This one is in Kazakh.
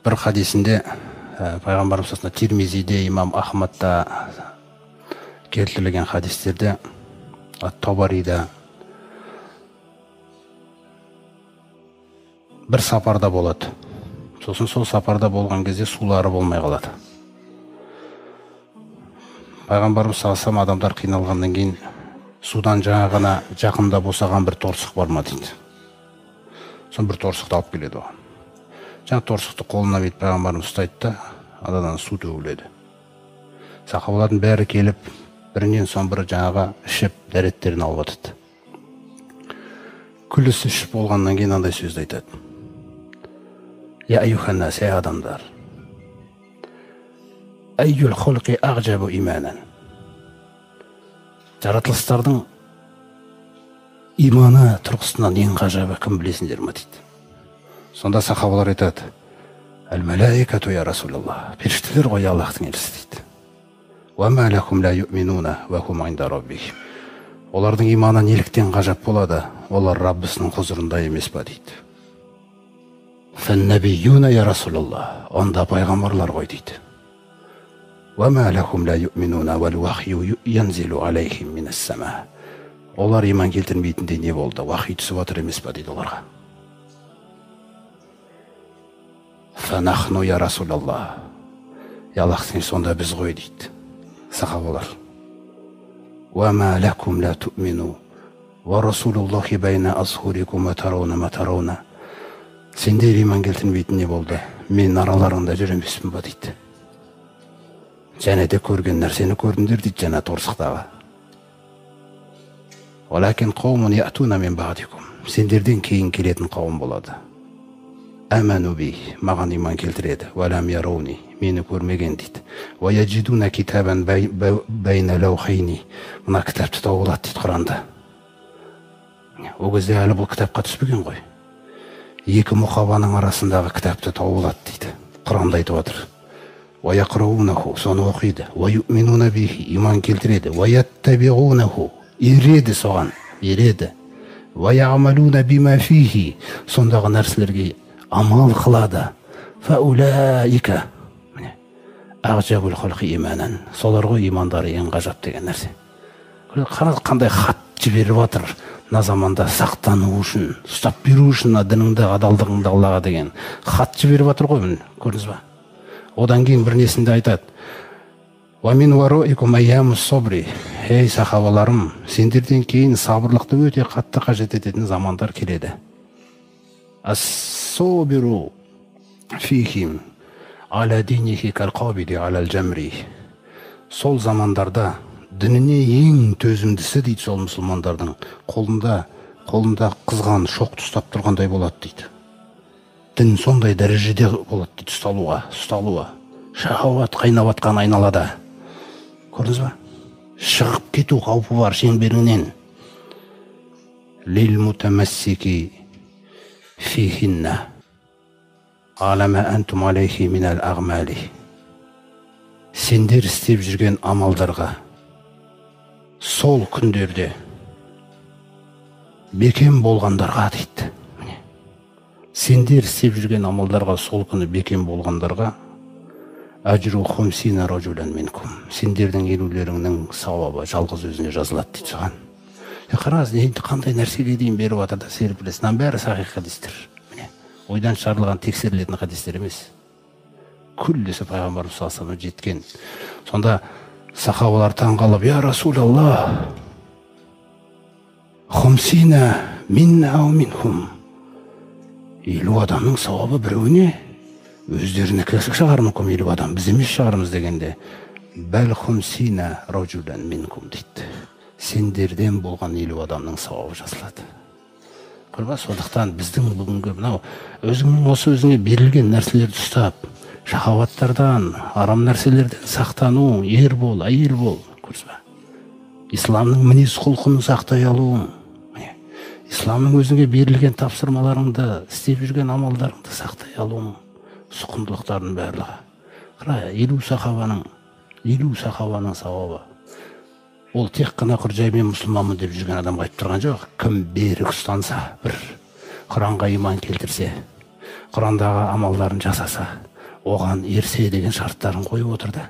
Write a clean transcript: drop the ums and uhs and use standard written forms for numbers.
bir hadisinde Пайғамбарымыз Тирмизиде, имам Ахмадта келтірілген хадистерде, Ат-Табарида бір сапарда болады. Сосын сол сапарда болған кезде сулары болмай қалады. Пайғамбарымыз салсам адамдар қиналғаннан кейін судан жаңа ғана жақында босаған бір торсық бар ма дейді. Сон бір торсықты алып келеді оған. Жаңа торсықты қолына бет пайғамбарымыз ұстайды да, анадан су төгіледі. Сахабалардың бәрі келіп, бірінен соң бірі жаңаға ішіп, дәреттерін алып атады. Күлісі ішіп болғаннан кейін андай сөзді айтады. Я айюханнас, ей адамдар. Айюл холқи ағжабу иманан. Жаратылыстардың иманы тұрғысынан ең ғажабы кім білесіңдер ме дейді. Сонда сахабалар айтады: Әл-мәләикату я Расулаллах. Періштелер ғой Аллахтың елшісі дейді. Ва ма лахум ла юъминуна ва хум инда раббихим. Олардың иманы неліктен ғажап болады? Олар Раббысының құзырында емес па дейді. Фән-набиюна я Расулаллах. Онда пайғамбарлар ғой дейді. Ва ма лахум ла юъминуна вал вахью янзилу алейхим минас-сама. Олар иман келтірмейтіндей не болды? Вахи түсіп жатыр емес па дейді оларға. Фанахну я Расулаллах. Аллахтың сонда біз ғой дейді сахабалар. Ва ма лакум ла ту'мину ва Расулуллахи байна азхурикум ва тарауна ма тарауна. Сендер иман келтірмейтін не болды? Мен араларында жүр емеспін ба дейді. Және де көрген нәрсені көрдіңдер дейді жаңа торсықтағы. Валакин қаумун яътуна мин баъдикум. Сендерден кейін келетін қауым болады. Аману би, маған иман келтіреді. Валам ярауни, мені көрмеген дейді. Ва яджидуна китабан байна лаухайни. Мына кітапты тауып алады дейді Құранда. О кезде әлі бұл кітапқа түспеген ғой. Екі мұқабаның арасындағы кітапты тауып алады дейді. Құранда айтып отыр. Ва яқраунаху, соны оқиды. Ва юъминуна бихи, иман келтіреді. Ва яттабиғунаху, ереді соған, ереді. Ва яъмалуна бима фихи, сондағы нәрселерге амал қылады. Фаулаика, ағжабул халқи иманан, солар ғой имандары ең ғажап деген нәрсе. Қандай хат жіберіп жатыр мына заманда сақтану үшін, ұстап беру үшін дініңді, адалдығыңды Аллаға деген хат жіберіп жатыр ғой, міне көрдіңіз ба? Одан кейін бір несінде айтады: Ва мин вароикум айямус собри. Ей сахабаларым, сендерден кейін сабырлықты өте қатты қажет ететін замандар келеді. Ас-собиру фихим аля динихи кал-қабиди аля джамри. Сол замандарда дініне ең төзімдісі дейді сол мұсылмандардың қолында қызған шоқты ұстап тұрғандай болады дейді. Дін сондай дәрежеде болады дейді ұсталуға. Шахауат қайнап атқан айналада. Көрдіңіз ба? Шығып кету қаупі бар шеңберінен. Лил мутамассики фихинна алама антум алейхи минал ағмали. Сендер істеп жүрген амалдарға сол күндерде бекем болғандарға дейді. Сендер істеп жүрген амалдарға сол күні бекем болғандарға ажру хумсина ражулан минкум. Сендердің елулеріңнің сауабы жалғыз өзіне жазылады дейді соған. Қараңыз, қандай нәрсеге дейін беріп жатыр да серпіліс. Мынаның бәрі сахих хадистер. Ойдан шығарылған тексерілетін хадистер емес. Күллісі пайғамбарымыз саласына жеткен. Сонда сахабалар таңғалып: Я Расулаллах, хумсина минна ау минхум. 50 адамның сауабы біреуіне, өздеріне кісік шығар мүмкін 50 адам, біз емес шығарымыз дегенде, бәл хумсина ражулан минкум дейді. Сендерден болған 50 адамның сауабы жазылады. Көрба, сондықтан біздің бүгінгі мынау өзіңнің осы өзіңе берілген нәрселерді ұстап, шахаваттардан, арам нәрселерден сақтану, ер бол, әйел бол. Көрсі, исламның мінез құлқын сақтай алуың, исламның өзіңе берілген тапсырмаларыңды, істеп жүрген амалдарыңды сақтай алуың, құндылықтардың барлығы. Қара, 50 сахабаның сауабы. Ол тек қана жаймен мұсылманмын деп жүрген адамға айтып тұрған жоқ. Кім берік ұстанса, бір Құранға иман келтірсе, Құрандағы амалдарын жасаса, оған ерсе деген шарттарын қойып отыр да.